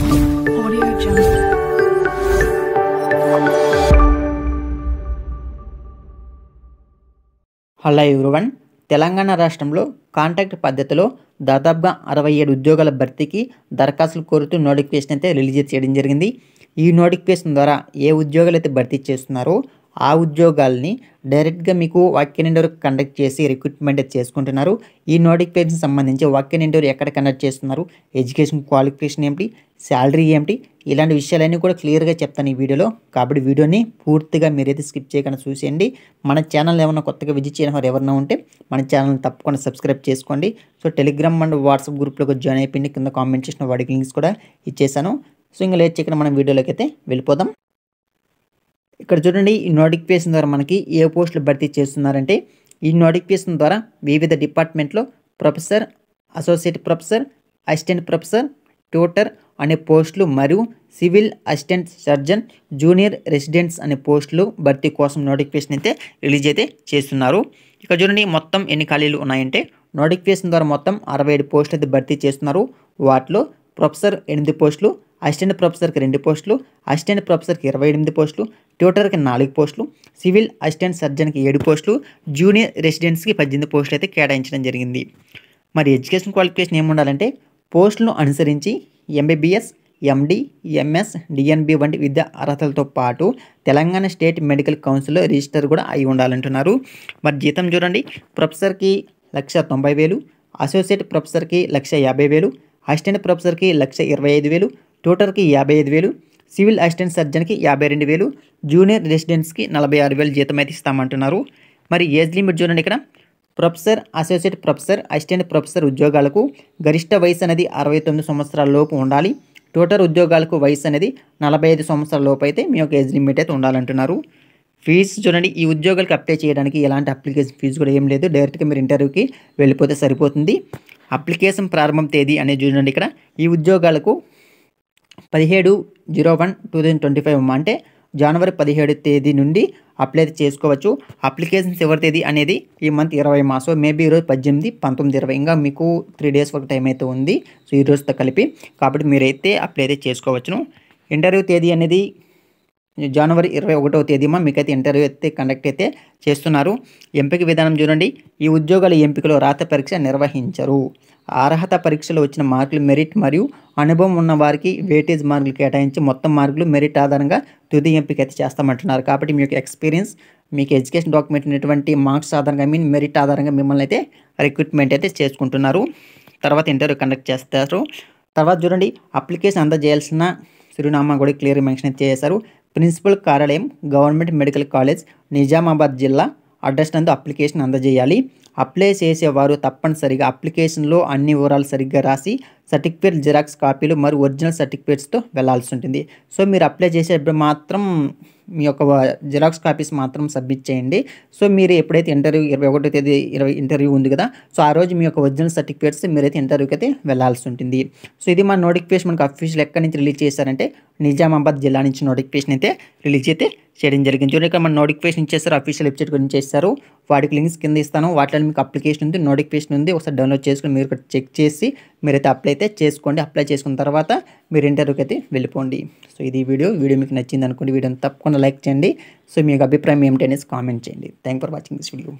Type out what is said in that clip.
Audio Jungle. Hello everyone. Telangana రాష్ట్రంలో contract పద్ధతిలో దాదాపుగా 67 ఉద్యోగాల భర్తీకి దరఖాస్తులు కోరుతూ నోటిఫికేషన్ అయితే రిలీజ్ చేయడం జరిగింది. ఈ నోటిఫికేషన్ ద్వారా ఏ ఉద్యోగాలు అయితే భర్తీ చేస్తున్నారో ఆ ఉద్యోగాల్ని డైరెక్ట్గా మీకు వాక్యన్ ఇంటర్వ్యూ కండక్ట్ చేసి రిక్రూట్మెంట్ అయితే చేసుకుంటున్నారు. ఈ నోటిఫికేషన్ సంబంధించి వాక్యన్ ఇంటర్వ్యూ ఎక్కడ కండక్ట్ చేస్తున్నారు, ఎడ్యుకేషన్ క్వాలిఫికేషన్ ఏమిటి, శాలరీ ఏమిటి, ఇలాంటి విషయాలన్నీ కూడా క్లియర్గా చెప్తాను ఈ వీడియోలో. కాబట్టి వీడియోని పూర్తిగా మీరైతే స్కిప్ చేయకుండా చూసేయండి. మన ఛానల్ ఏమైనా కొత్తగా విజిట్ చేయని వారు ఎవరైనా ఉంటే మన ఛానల్ తప్పకుండా సబ్స్క్రైబ్ చేసుకోండి. సో టెలిగ్రామ్ అండ్ వాట్సాప్ గ్రూప్లోకి జాయిన్ అయిపోయింది. కింద కామెంట్ చేసిన వాడికి లింక్స్ కూడా ఇచ్చేసాను. సో ఇంకా లేట్ చేయకుండా మనం వీడియోలోకి అయితే వెళ్ళిపోదాం. ఇక్కడ చూడండి, ఈ నోటిఫికేషన్ ద్వారా మనకి ఏ పోస్టులు భర్తీ చేస్తున్నారంటే, ఈ నోటిఫికేషన్ ద్వారా వివిధ డిపార్ట్మెంట్లో professor, associate professor, assistant professor, tutor అనే పోస్టులు మరియు civil assistant surgeon, junior residents అనే పోస్టులు భర్తీ కోసం నోటిఫికేషన్ అయితే రిలీజ్ అయితే చేస్తున్నారు. ఇక్కడ చూడండి, మొత్తం ఎన్ని ఖాళీలు ఉన్నాయంటే, నోటిఫికేషన్ ద్వారా మొత్తం 67 పోస్టులు అయితే భర్తీ చేస్తున్నారు. వాటిలో ప్రొఫెసర్ 8 పోస్టులు, అసిస్టెంట్ ప్రొఫెసర్కి 2 పోస్టులు, అసిస్టెంట్ ప్రొఫెసర్కి 28 పోస్టులు, ట్యూటర్కి 4 పోస్టులు, సివిల్ అసిస్టెంట్ సర్జన్కి 7 పోస్టులు, జూనియర్ రెసిడెంట్స్కి 18 పోస్టులు అయితే కేటాయించడం జరిగింది. మరి ఎడ్యుకేషన్ క్వాలిఫికేషన్ ఏముండాలంటే, పోస్టులను అనుసరించి ఎంబీబీఎస్, ఎండి, ఎంఎస్, డిఎన్బి వంటి విద్యా అర్హతలతో పాటు తెలంగాణ స్టేట్ మెడికల్ కౌన్సిల్లో రిజిస్టర్ కూడా అయి ఉండాలంటున్నారు. మరి జీతం చూడండి, ప్రొఫెసర్కి 1,90,000, అసోసియేట్ ప్రొఫెసర్కి 1,50,000, అసిస్టెంట్ ప్రొఫెసర్కి 1,25,000, ట్యూటర్కి 55,000, సివిల్ అసిస్టెంట్ సర్జన్కి 52,000, జూనియర్ రెసిడెంట్స్కి 46,000 జీతం అయితే ఇస్తామంటున్నారు. మరి ఏజ్ లిమిట్ చూడండి, ఇక్కడ professor, associate professor, assistant professor ఉద్యోగాలకు గరిష్ట వయసు అనేది 69 సంవత్సరాల లోపు ఉండాలి. ట్యూటర్ ఉద్యోగాలకు వయసు అనేది 45 సంవత్సరాల లోపు అయితే మీ యొక్క ఏజ్ లిమిట్ అయితే ఉండాలంటున్నారు. ఫీజు చూడండి, ఈ ఉద్యోగాలకు అప్లై చేయడానికి ఎలాంటి అప్లికేషన్ ఫీజు కూడా ఏం లేదు. డైరెక్ట్గా మీరు ఇంటర్వ్యూకి వెళ్ళిపోతే సరిపోతుంది. అప్లికేషన్ ప్రారంభం తేదీ అనేది చూడండి, ఇక్కడ ఈ ఉద్యోగాలకు 17/01/2025 అంటే జనవరి 17 తేదీ నుండి అప్లై చేసుకోవచ్చు. అప్లికేషన్ చివరి తేదీ అనేది ఈ మంత్ 20 మాసం, మేబీ ఈరోజు 18, 19, 20, ఇంకా మీకు 3 డేస్ వరకు టైం అయితే ఉంది. సో ఈ రోజుతో కలిపి, కాబట్టి మీరైతే అప్లై అయితే చేసుకోవచ్చును. ఇంటర్వ్యూ తేదీ అనేది జనవరి 21వ తేదీమ మీకైతే ఇంటర్వ్యూ అయితే కండక్ట్ అయితే చేస్తున్నారు. ఎంపిక విధానం చూడండి, ఈ ఉద్యోగాల ఎంపికలో రాత పరీక్ష నిర్వహించరు. అర్హత పరీక్షలో వచ్చిన మార్కులు మెరిట్ మరియు అనుభవం ఉన్న వారికి వెయిటేజ్ మార్కులు కేటాయించి మొత్తం మార్కులు మెరిట్ ఆధారంగా తుది ఎంపిక అయితే చేస్తామంటున్నారు. కాబట్టి మీ యొక్క ఎక్స్పీరియన్స్, మీకు ఎడ్యుకేషన్ డాక్యుమెంట్ ఉన్నటువంటి మార్క్స్ ఆధారంగా, మెరిట్ ఆధారంగా మిమ్మల్ని అయితే రిక్రూట్మెంట్ అయితే చేసుకుంటున్నారు. తర్వాత ఇంటర్వ్యూ కండక్ట్ చేస్తారు. తర్వాత చూడండి, అప్లికేషన్ అందజేయాల్సిన చిరునామా కూడా క్లియర్ మెన్షన్ చేశారు. ప్రిన్సిపల్ కార్యాలయం, గవర్నమెంట్ మెడికల్ కాలేజ్, నిజామాబాద్ జిల్లా అడ్రస్ నందు అప్లికేషన్ అందజేయాలి. అప్లై చేసేవారు తప్పనిసరిగా అప్లికేషన్లో అన్ని వివరాలు సరిగ్గా రాసి సర్టిఫికేట్ జిరాక్స్ కాపీలు మరియు ఒరిజినల్ సర్టిఫికేట్స్తో వెళ్లాల్సి ఉంటుంది. సో మీరు అప్లై చేసేటప్పుడు మాత్రం మీ యొక్క జిరాక్స్ కాపీస్ మాత్రం సబ్మిట్ చేయండి. సో మీరు ఎప్పుడైతే ఇంటర్వ్యూ 21వ తేదీ ఇంటర్వ్యూ ఉంది కదా, సో ఆ రోజు మీ యొక్క ఒరిజినల్ సర్టిఫికేట్స్ మీరైతే ఇంటర్వ్యూకి అయితే వెళ్లాల్సి ఉంటుంది. సో ఇది మన నోటిఫికేషన్ మనకు అఫీషియల్ ఎక్కడి నుంచి రిలీజ్ చేశారంటే నిజామాబాద్ జిల్లా నుంచి నోటిఫికేషన్ అయితే రిలీజ్ అయితే చేయడం జరిగింది. చూడండి, ఇక్కడ మన నోటిఫికేషన్ ఇచ్చేస్తారు, అఫీషియల్ వెబ్సైట్ గురించి చేస్తారు. వాటికి లింక్స్ కింద ఇస్తాను. వాటిలో మీకు అప్లికేషన్ ఉంది, నోటిఫికేషన్ ఉంది. ఒకసారి డౌన్లోడ్ చేసుకుని మీరు ఇక్కడ చెక్ చేసి మీరైతే అప్లై అయితే చేసుకోండి. అప్లై చేసుకున్న తర్వాత మీరు ఇంటర్వ్యూకి అయితే వెళ్ళిపోండి. సో ఇది వీడియో మీకు నచ్చింది అనుకోండి, వీడియోని తప్పకుండా లైక్ చేయండి. సో మీ యొక్క అభిప్రాయం ఏమిటి అనేసి కామెంట్ చేయండి. Thank for watching this video.